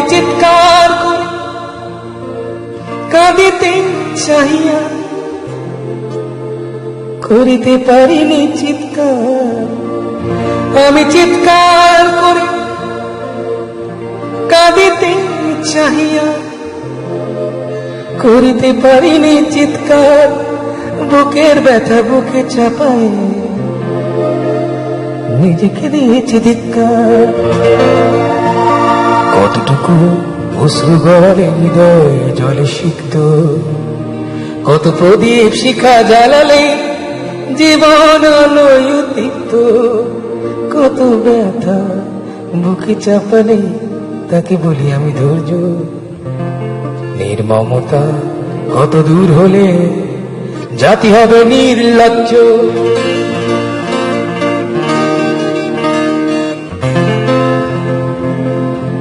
চিৎকার করে কাঁদিতে চাহিয়া করিতে পারিনি চিৎকার। আমি চিৎকার করে কাঁদিতে চাহিয়া করিতে পারিনি চিৎকার। বুকের ব্যথা বুকে চাপায় নিজেকে দিয়েছি ধিক্কার। কতটুকু অশ্রু গড়ালে হৃদয় জলে সিক্ত, কত প্রদীপ শিখা জ্বালালে জীবন আলোয় উদ্দীপ্ত। কত ব্যথা বুকে চাপালে তাকে বলি আমি ধৈর্য। নির্মমতা কত দূর হলে জাতি হবে নির্লজ্জ।